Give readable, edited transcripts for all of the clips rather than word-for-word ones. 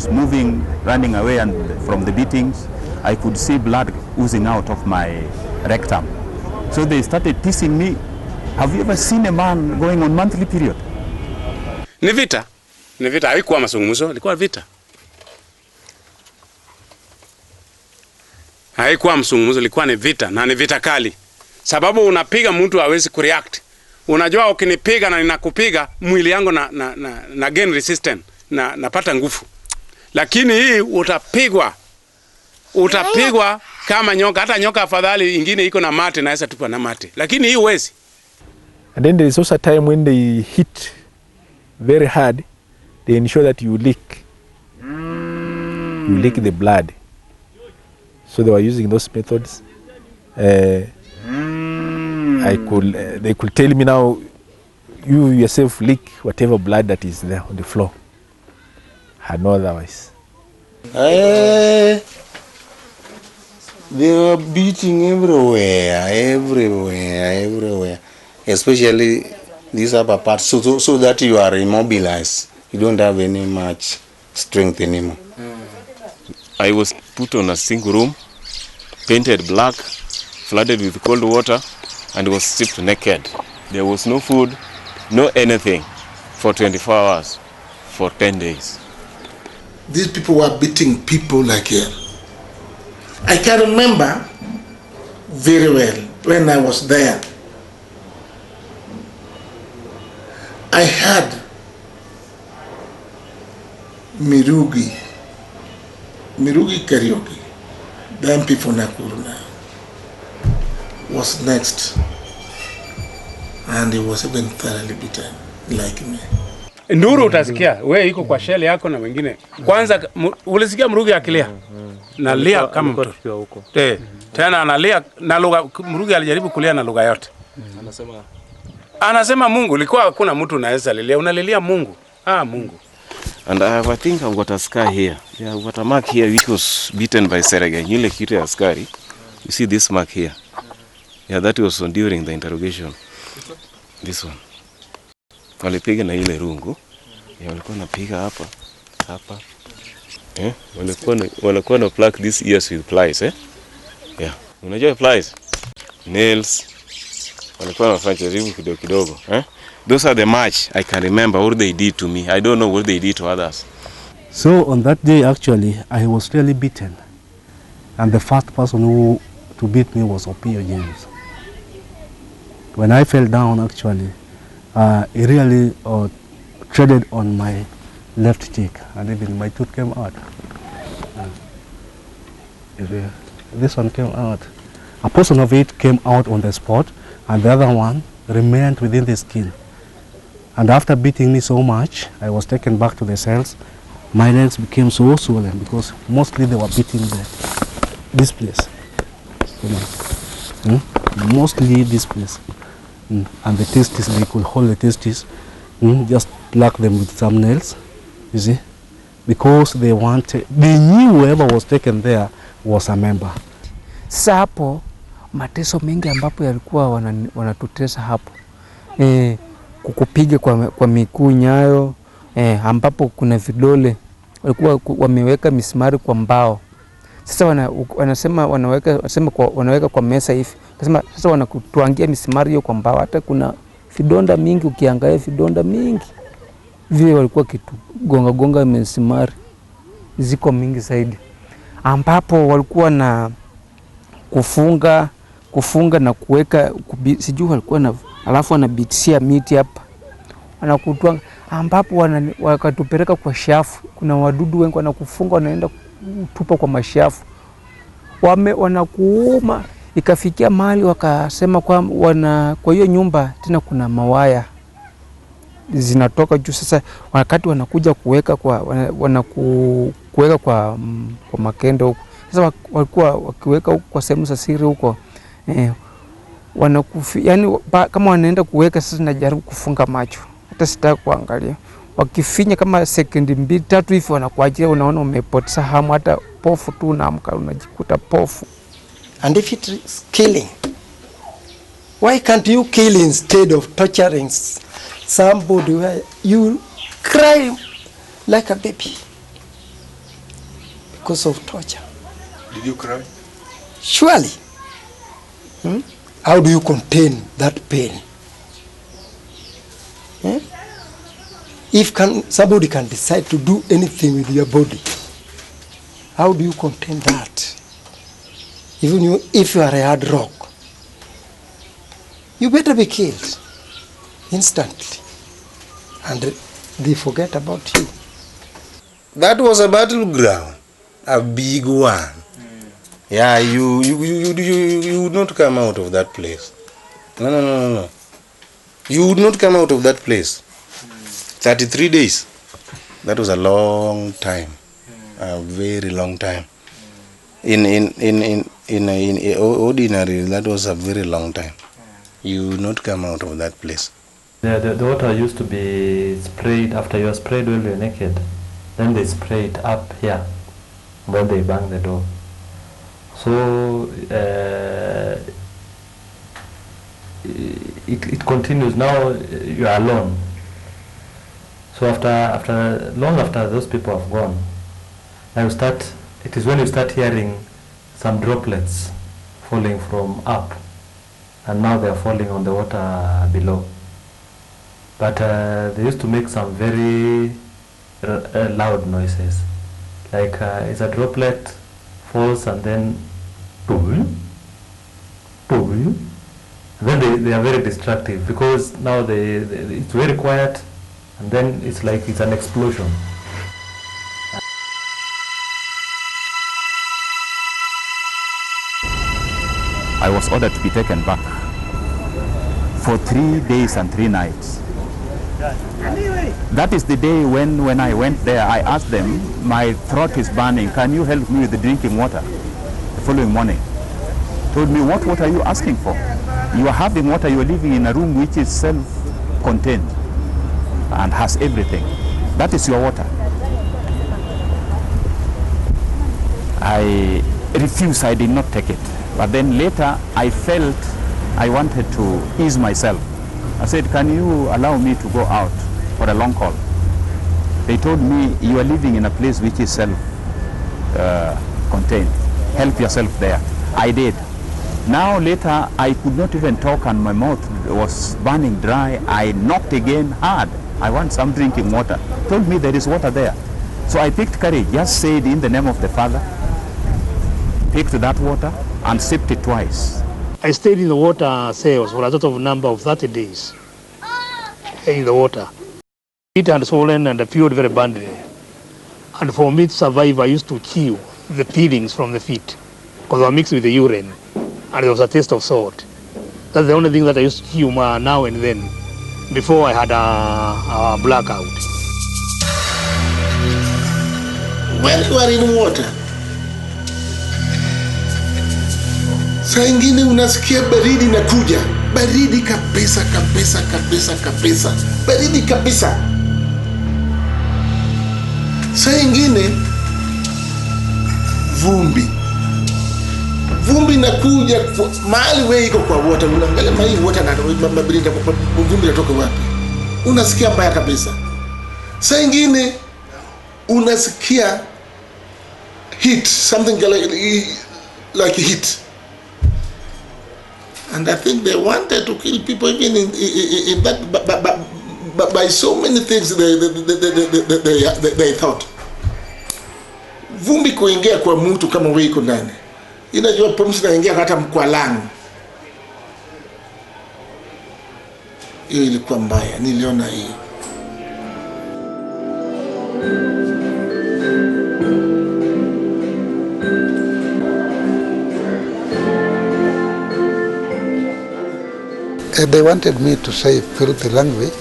was moving, running away and from the beatings, I could see blood oozing out of my rectum. So they started teasing me, have you ever seen a man going on monthly period? Ni vita. Ni vita. Haikuwa mazungumzo, ilikuwa vita. Haikuwa mazungumzo, ilikuwa ni vita, na ni vita kali. Sababu unapiga mtu hawezi kureact. Unajua ukinipiga na ninakupiga mwili yangu na gain resistance na napata nguvu. Lakini hii utapigwa kama nyoka, hata nyoka afadhali ingine iko na mate naweza tupa na mate. Lakini hii huwezi. And then there is also a time when they hit very hard, they ensure that you lick the blood. So they were using those methods. They could tell me now, you yourself lick whatever blood that is there on the floor. Had no otherwise. They were beating everywhere. Especially these upper parts, so that you are immobilized. You don't have any much strength anymore. I was put on a single room, painted black, flooded with cold water, and was stripped naked. There was no food, no anything for 24 hours, for 10 days. These people were beating people like hell. I can remember very well when I was there. I had Mirugi karaoke, the MP for Nakuru now, was next, and he was even thoroughly beaten like me. Nduru utasikia, wewe iko kwa shell yako na wengine. Kwanza ulisikia Mrugi akilia. Nalia kama mtu. Tena analia na lugha, Mrugi alijaribu kulia na lugha yote. Anasema Mungu, ilikuwa hakuna mtu anaweza lilia, unalilia Mungu. Mungu. And I think I've got a scar here. Yeah, I've got a mark here which was beaten by Serege. Yule kitu ya askari. You see this mark here? Yeah, that was on during the interrogation. This one. Walipiga na ile rungu. Walikuwa napiga hapa. Walikuwa na pluck these ears with pliers, Yeah. Unajua pliers? Nails. Walikuwa wanafanya jaribu kidogo. Those are the match I can remember what they did to me. I don't know what they did to others. So on that day actually I was really beaten. And the first person to beat me was Otieno James. When I fell down actually, he really treaded on my left cheek and even my tooth came out. This one came out. A portion of it came out on the spot and the other one remained within the skin. And after beating me so much, I was taken back to the cells. My legs became so swollen because mostly they were beating this place. Mostly this place. And the testes, they could hold the testes, just pluck them with some nails, you see, because they knew whoever was taken there was a member. Sasa hapo mateso mengi ambapo yalikuwa wanatutesa hapo, kukupiga kwa miguu, nyayo, ambapo kuna vidole walikuwa wameweka misumari kwa mbao. Sasa wanasema wanaweka kwa mesa hivi. Sasa wanakutuangia misumari hiyo kwa mbao. Hata kuna vidonda mingi, ukiangalia vidonda mingi vile walikuwa kitu gonga misumari ziko mingi zaidi, ambapo walikuwa na kufunga na kuweka sijui walikuwa na, alafu wanabitisia miti hapa wanakutwanga, ambapo wakatupeleka kwa shafu. Kuna wadudu wengi wanakufunga, wanaenda kutupa kwa mashafu, wanakuuma. Ikafikia mahali wakasema kwa hiyo nyumba tena kuna mawaya zinatoka juu. Sasa wakati wanakuja kuweka kwa makendo huko, sasa walikuwa wakiweka huko kwa sehemu za siri huko, yani kama wanaenda kuweka. Sasa najaribu kufunga macho, hata sitaki kuangalia. Wakifinya kama sekunde 2-3 hivi wanakuachia, unaona umepoteza hamu, hata pofu tu unaamka unajikuta pofu. And if it is killing, why can't you kill instead of torturing somebody where you cry like a baby? because of torture. Did you cry? Surely. How do you contain that pain? If somebody can decide to do anything with your body, how do you contain that? Even if you are a hard rock, you better be killed instantly, and they forget about you. That was a battleground, a big one. Yeah, you would not come out of that place. No. You would not come out of that place. 33 days. That was a long time, a very long time. In ordinary, that was a very long time. You would not come out of that place. The water used to be sprayed after you are sprayed when you're naked. Then they spray it up here. Then they bang the door. So it continues. Now you are alone. So long after those people have gone, it is when you start hearing some droplets falling from up, and now they are falling on the water below. But they used to make some very loud noises, like it's a droplet falls and then boom, boom. Then they are very destructive, because now it's very quiet, and then it's like it's an explosion. I was ordered to be taken back for 3 days and 3 nights. That is the day when I went there, I asked them, my throat is burning, can you help me with the drinking water? The following morning, told me, what water are you asking for? You are having water, you are living in a room which is self-contained and has everything. That is your water. I refused, I did not take it. But then later I felt I wanted to ease myself. I said, can you allow me to go out for a long call? They told me, you are living in a place which is self-contained. Help yourself there. I did. Now later I could not even talk and my mouth was burning dry. I knocked again hard. I want some drinking water. Told me there is water there. So I picked courage, just said in the name of the Father, picked that water and sipped it twice. I stayed in the water cells for a total number of 30 days in the water. It had swollen and appeared very badly. And for me to survive, I used to chew the peelings from the feet, because they were mixed with the urine, and there was a taste of salt. That's the only thing that I used to chew now and then, before I had a blackout. When you are in water, saa ingine unasikia baridi inakuja, baridi kabisa kabisa kabisa kabisa, baridi kabisa. Saa ingine vumbi inakuja mahali wewe iko kwa water, unaangalia mai water na baridi, vumbi inatoka wapi? Unasikia mbaya kabisa. Saa ingine unasikia heat, something like heat. And I think they wanted to kill people even in that, by so many things they thought. Vumbi kuingia kwa mtu kama wewe iko ndani, inajua pumzi inaingia hata mkwalani. Hiyo ilikuwa mbaya, niliona hiyo. They wanted me to say filthy language.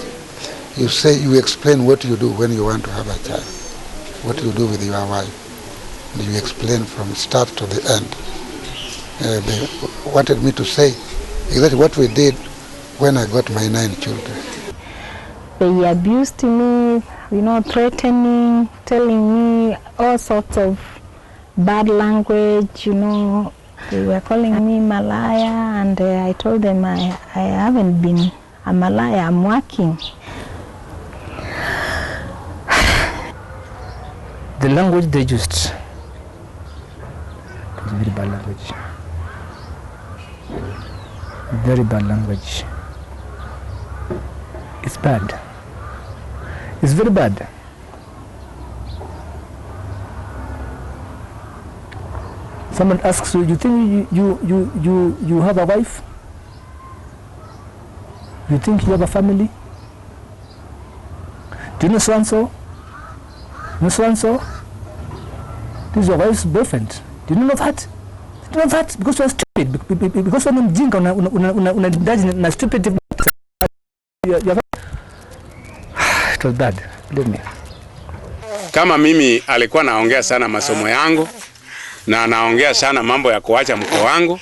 You explain what you do when you want to have a child, what you do with your wife. And you explain from start to the end. They wanted me to say exactly what we did when I got my 9 children. They abused me, threatening, telling me all sorts of bad language, They were calling me Malaya, and I told them I haven't been a Malaya, I'm working. The language they used very bad language. Very bad language. It's bad. It's very bad. Someone asks you, you think you have a wife? You think you have a family? Do you know so-and-so? You know so-and-so? This is your wife's boyfriend. Do you know that? Do you know that? Because you are stupid. Because when mjinga unaendaji na stupid. It was bad. Believe me. Kama mimi alikuwa naongea sana masomo yangu na anaongea sana mambo ya kuacha mke wangu,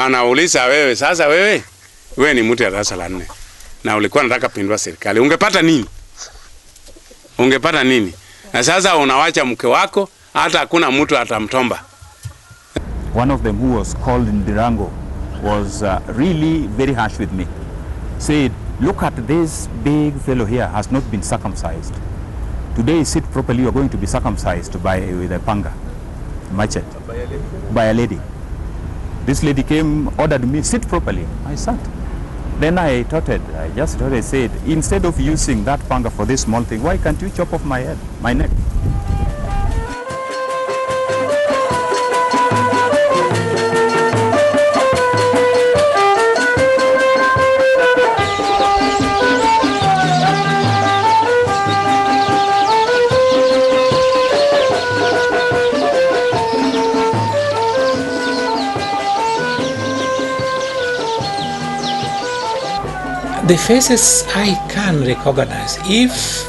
anauliza wewe sasa, wewe ni mtu ya darasa la 4 na ulikuwa unataka pindua serikali, ungepata nini? Ungepata nini? Na sasa unawacha mke wako, hata hakuna mtu atamtomba. One of them who was called in Durango was really very harsh with me. Said, look at this big fellow here, has not been circumcised. Today, sit properly, you are going to be circumcised with a panga, machete, by a lady. This lady came, ordered me, sit properly. I sat. Then I just said, instead of using that panga for this small thing, why can't you chop off my head, my neck? The faces I can recognize. If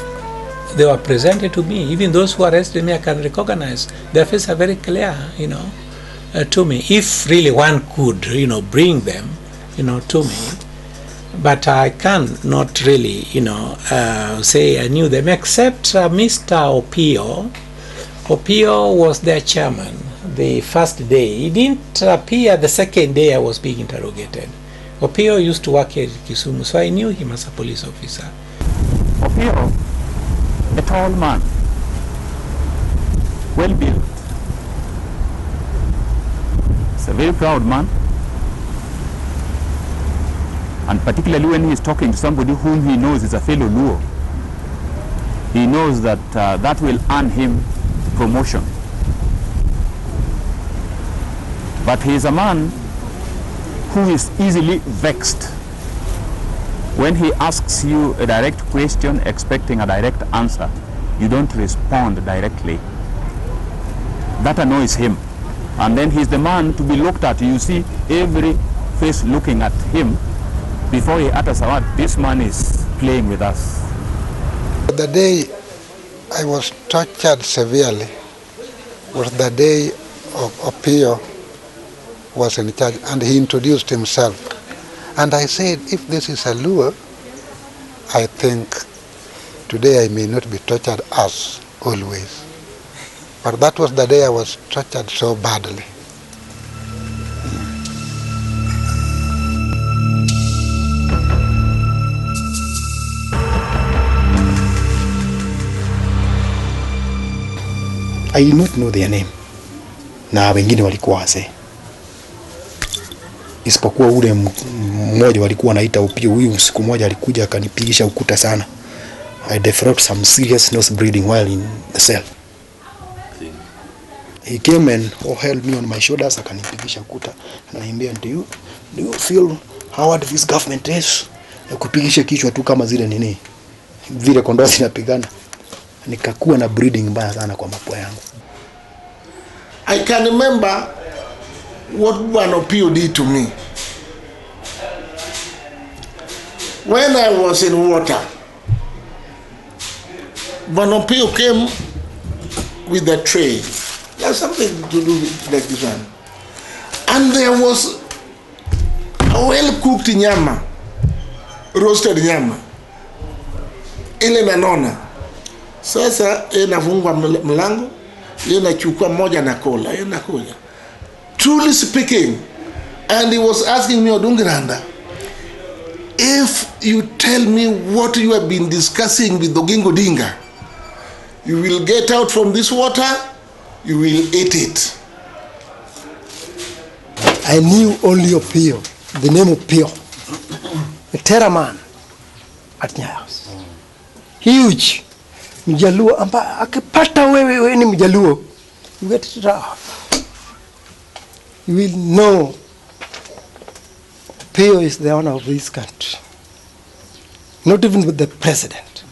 they were presented to me, even those who arrested me, I can recognize. Their faces are very clear, to me. If really one could, bring them, to me. But I can not really, say I knew them, except Mr. Opiyo. Opiyo was their chairman the first day. He didn't appear the second day I was being interrogated. Opiyo used to work here in Kisumu, so I knew him as a police officer. Opiyo, a tall man, well built. He's a very proud man. And particularly when he's talking to somebody whom he knows is a fellow Luo, he knows that that will earn him promotion. But he is a man who is easily vexed. When he asks you a direct question expecting a direct answer, you don't respond directly. That annoys him. And then he's the man to be looked at. You see every face looking at him before he utters a word. This man is playing with us. The day I was tortured severely was the day of Opiyo was in charge, and he introduced himself. And I said, if this is a Luo, I think today I may not be tortured as always. But that was the day I was tortured so badly. I did not know their name. Na wengine walikuwa wazee. Isipokuwa ule mmoja walikuwa wanaita Opiyo. Huyu siku moja alikuja akanipigisha ukuta sana. I developed some serious nose bleeding while in the cell. He came and held me on my shoulders, akanipigisha ukuta. Ananiambia, do you feel how hard this government is? Kupigisha kichwa tu kama zile nini, vile kondoo zinapigana. Nikakuwa na bleeding mbaya sana kwa mapua yangu. I can remember what one Opiyo did to me. When I was in water, one Opiyo came with a tray. There's something to do with like this one. And there was a well-cooked nyama, roasted nyama. Ile nanona. Sasa inafungwa mlango, inachukua moja na kola, inakuja. Truly speaking, and he was asking me, Odungiranda, if you tell me what you have been discussing with Oginga Odinga, you will get out from this water, you will eat it. I knew only Opio, the name Opio, a terror man at Nyayos. Huge. Mjaluo amba akipata wewe ni Mjaluo, you get it off. You will know Opio is the owner of this country. Not even with the president.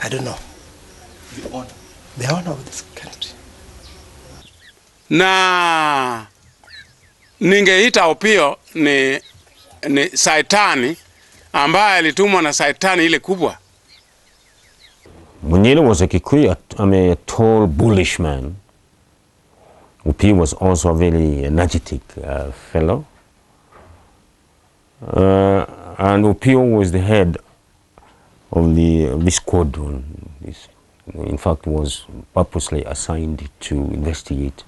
I don't know. The owner of this country. Na ningeita Opio ni saitani ambaye alitumwa na saitani ile kubwa. Munyele was a Kikuyu, a tall, bullish man. Opio was also a very energetic fellow. And Opio was the head of the squadron. This, in fact, was purposely assigned to investigate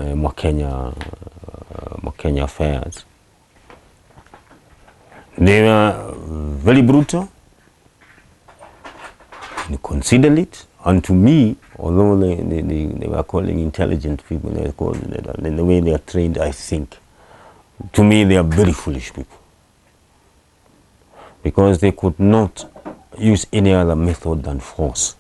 Mwakenya affairs. They were very brutal, inconsiderate, and to me, although they were calling intelligent people, they were called, in the way they are trained, I think, to me they are very foolish people. Because they could not use any other method than force.